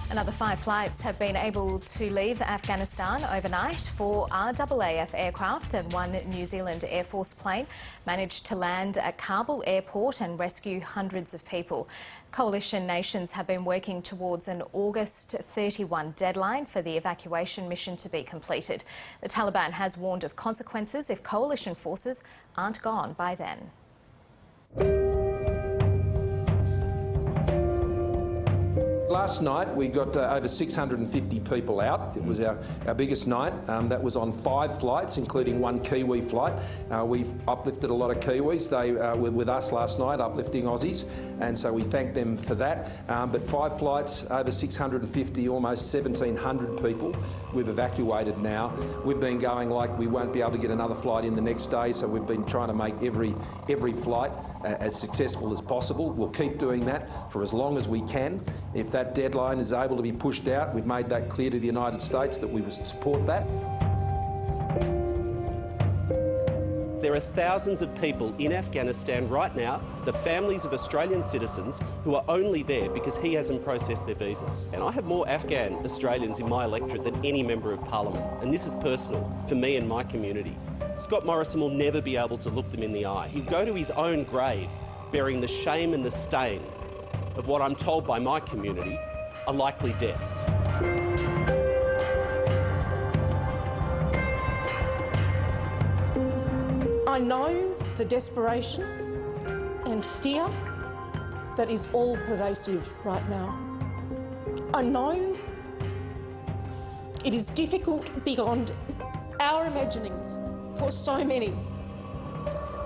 Another 5 flights have been able to leave Afghanistan overnight. 4 RAAF aircraft and 1 New Zealand Air Force plane managed to land at Kabul Airport and rescue hundreds of people. Coalition nations have been working towards an August 31 deadline for the evacuation mission to be completed. The Taliban has warned of consequences if coalition forces aren't gone by then. Last night we got over 650 people out. It was our biggest night. That was on 5 flights, including 1 Kiwi flight. We've uplifted a lot of Kiwis. They were with us last night, uplifting Aussies, and so we thank them for that. But 5 flights, over 650, almost 1,700 people we've evacuated now. We've been going like we won't be able to get another flight in the next day, so we've been trying to make every flight as successful as possible. We'll keep doing that for as long as we can. If that deadline is able to be pushed out, we've made that clear to the United States that we will support that. There are thousands of people in Afghanistan right now, the families of Australian citizens, who are only there because he hasn't processed their visas. And I have more Afghan Australians in my electorate than any Member of Parliament, and this is personal for me and my community. Scott Morrison will never be able to look them in the eye. He'll go to his own grave bearing the shame and the stain of what I'm told by my community are likely deaths. I know the desperation and fear that is all pervasive right now. I know it is difficult beyond our imaginings for so many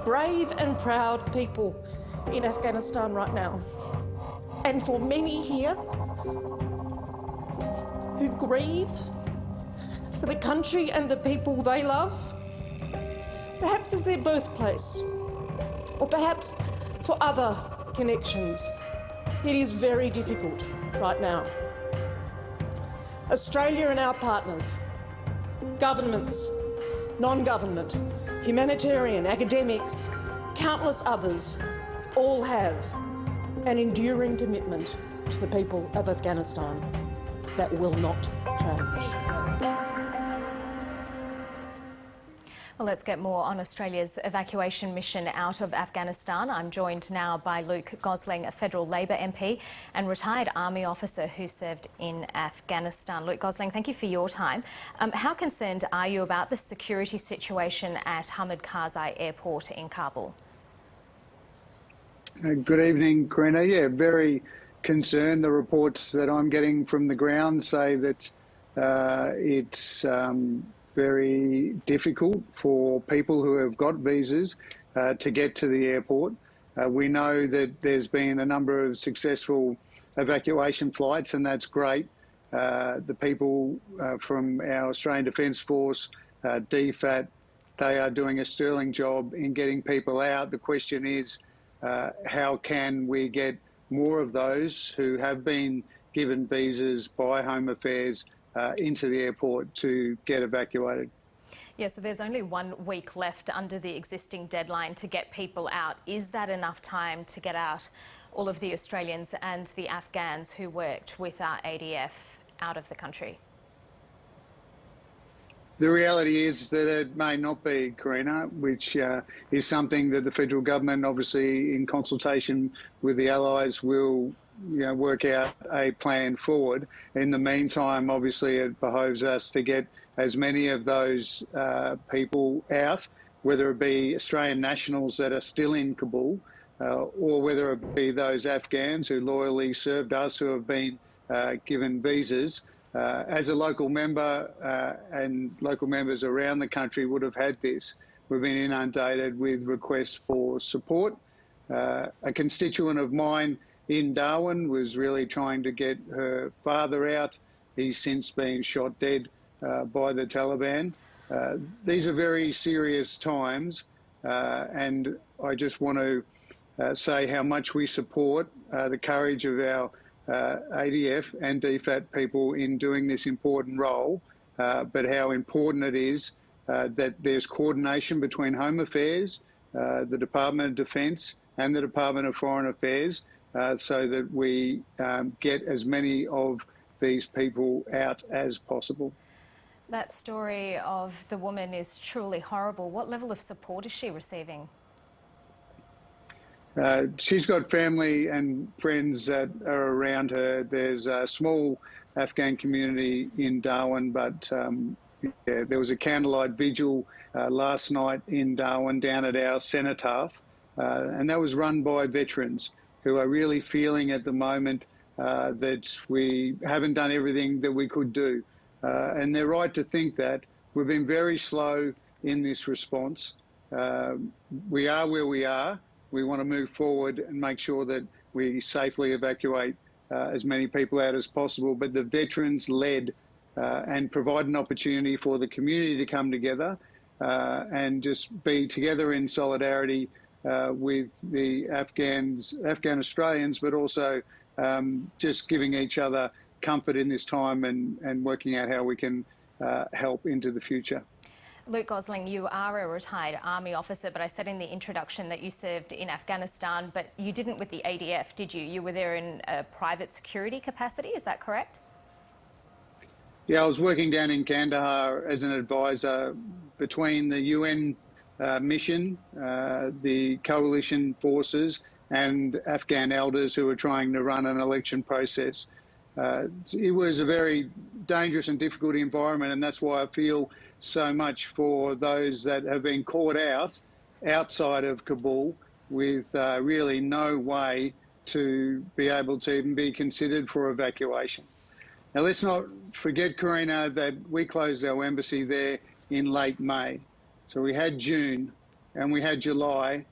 brave and proud people in Afghanistan right now. And for many here who grieve for the country and the people they love, perhaps as their birthplace, or perhaps for other connections. It is very difficult right now. Australia and our partners, governments, non-government, humanitarian, academics, countless others, all have an enduring commitment to the people of Afghanistan that will not change. Well, let's get more on Australia's evacuation mission out of Afghanistan. I'm joined now by Luke Gosling, a federal Labor MP and retired Army officer who served in Afghanistan. Luke Gosling, thank you for your time. How concerned are you about the security situation at Hamid Karzai Airport in Kabul? Good evening, Karina. Yeah, very concerned. The reports that I'm getting from the ground say that it's very difficult for people who have got visas to get to the airport. We know that there's been a number of successful evacuation flights, and that's great. The people from our Australian Defence Force, DFAT, they are doing a sterling job in getting people out. The question is, how can we get more of those who have been given visas by Home Affairs into the airport to get evacuated? Yeah, so there's only 1 week left under the existing deadline to get people out. Is that enough time to get out all of the Australians and the Afghans who worked with our ADF out of the country? The reality is that it may not be, Karina, which is something that the federal government, obviously in consultation with the allies, will work out a plan forward. In the meantime, obviously it behoves us to get as many of those people out, whether it be Australian nationals that are still in Kabul, or whether it be those Afghans who loyally served us, who have been given visas. As a local member, and local members around the country would have had this, we've been inundated with requests for support. A constituent of mine in Darwin was really trying to get her father out. He's since been shot dead by the Taliban. These are very serious times, and I just want to say how much we support the courage of our ADF and DFAT people in doing this important role, but how important it is that there's coordination between Home Affairs, the Department of Defence and the Department of Foreign Affairs, so that we get as many of these people out as possible. That story of the woman is truly horrible. What level of support is she receiving? She's got family and friends that are around her. There's a small Afghan community in Darwin, but yeah, there was a candlelight vigil last night in Darwin down at our cenotaph, and that was run by veterans who are really feeling at the moment that we haven't done everything that we could do. And they're right to think that. We've been very slow in this response. We are where we are. We want to move forward and make sure that we safely evacuate as many people out as possible. But the veterans led and provide an opportunity for the community to come together and just be together in solidarity with the Afghan Australians, but also just giving each other comfort in this time and working out how we can help into the future. Luke Gosling, you are a retired Army officer, but I said in the introduction that you served in Afghanistan, but you didn't with the ADF, did you? You were there in a private security capacity, is that correct? Yeah, I was working down in Kandahar as an advisor between the UN mission, the coalition forces and Afghan elders who were trying to run an election process. It was a very dangerous and difficult environment, and that's why I feel so much for those that have been caught out outside of Kabul with really no way to be able to even be considered for evacuation. Now, let's not forget, Karina, that we closed our embassy there in late May. So we had June and we had July,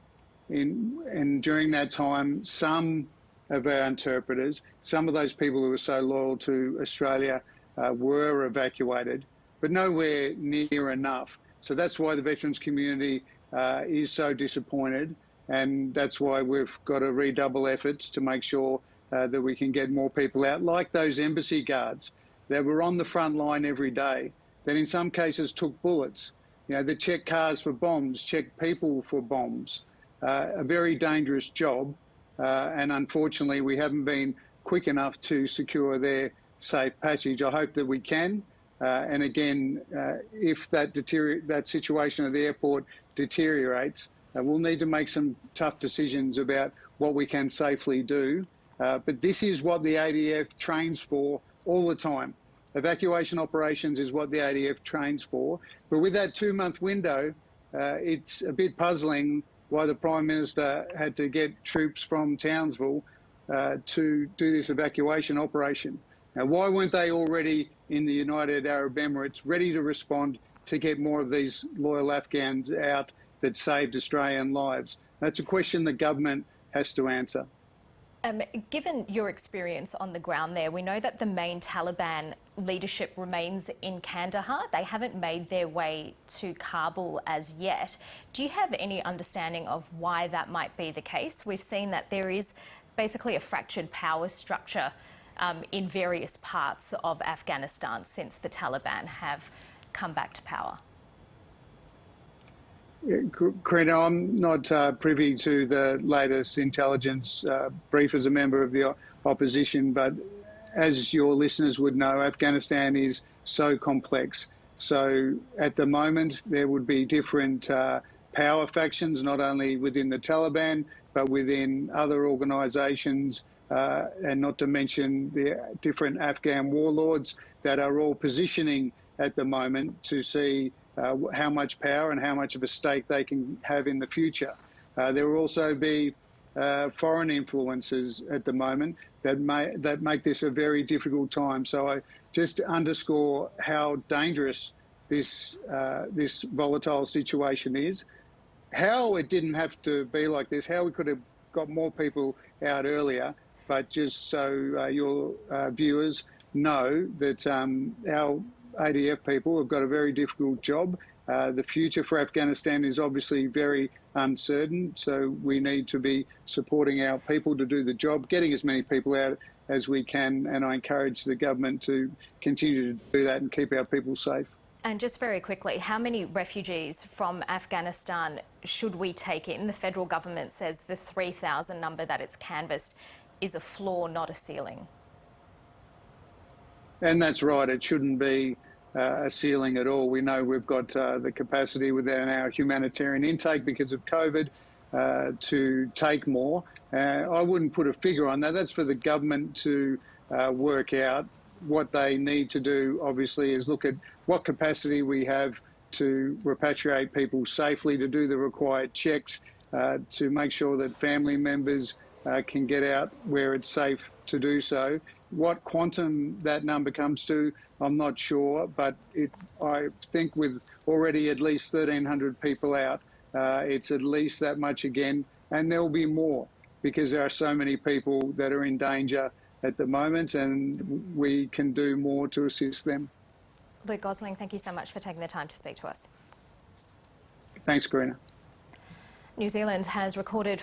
and during that time, some of our interpreters, some of those people who were so loyal to Australia were evacuated, but nowhere near enough. So that's why the veterans community is so disappointed, and that's why we've got to redouble efforts to make sure that we can get more people out, like those embassy guards that were on the front line every day, that in some cases took bullets, you know, that checked cars for bombs, checked people for bombs. A very dangerous job, and unfortunately we haven't been quick enough to secure their safe passage. I hope that we can. And again, if that situation at the airport deteriorates, we'll need to make some tough decisions about what we can safely do. But this is what the ADF trains for all the time. Evacuation operations is what the ADF trains for. But with that 2-month window, it's a bit puzzling why the Prime Minister had to get troops from Townsville to do this evacuation operation. Now, why weren't they already in the United Arab Emirates ready to respond to get more of these loyal Afghans out that saved Australian lives? That's a question the government has to answer. Given your experience on the ground there, we know that the main Taliban leadership remains in Kandahar. They haven't made their way to Kabul as yet. Do you have any understanding of why that might be the case? We've seen that there is basically a fractured power structure in various parts of Afghanistan since the Taliban have come back to power. Karina, I'm not privy to the latest intelligence brief as a member of the opposition, but as your listeners would know, Afghanistan is so complex. So at the moment, there would be different power factions, not only within the Taliban, but within other organisations, and not to mention the different Afghan warlords that are all positioning at the moment to see how much power and how much of a stake they can have in the future. There will also be foreign influences at the moment that make this a very difficult time. So I just underscore how dangerous this volatile situation is, how it didn't have to be like this, how we could have got more people out earlier. But just so your viewers know that our ADF people have got a very difficult job. The future for Afghanistan is obviously very uncertain, so we need to be supporting our people to do the job, getting as many people out as we can, and I encourage the government to continue to do that and keep our people safe. And just very quickly, how many refugees from Afghanistan should we take in? The federal government says the 3,000 number that it's canvassed is a floor, not a ceiling. And that's right, it shouldn't be a ceiling at all. We know we've got the capacity within our humanitarian intake because of COVID to take more. I wouldn't put a figure on that. That's for the government to work out. What they need to do, obviously, is look at what capacity we have to repatriate people safely, to do the required checks, to make sure that family members can get out where it's safe to do so. What quantum that number comes to, I'm not sure, but I think with already at least 1,300 people out, it's at least that much again, and there'll be more because there are so many people that are in danger at the moment, and we can do more to assist them. Luke Gosling, thank you so much for taking the time to speak to us. Thanks, Karina. New Zealand has recorded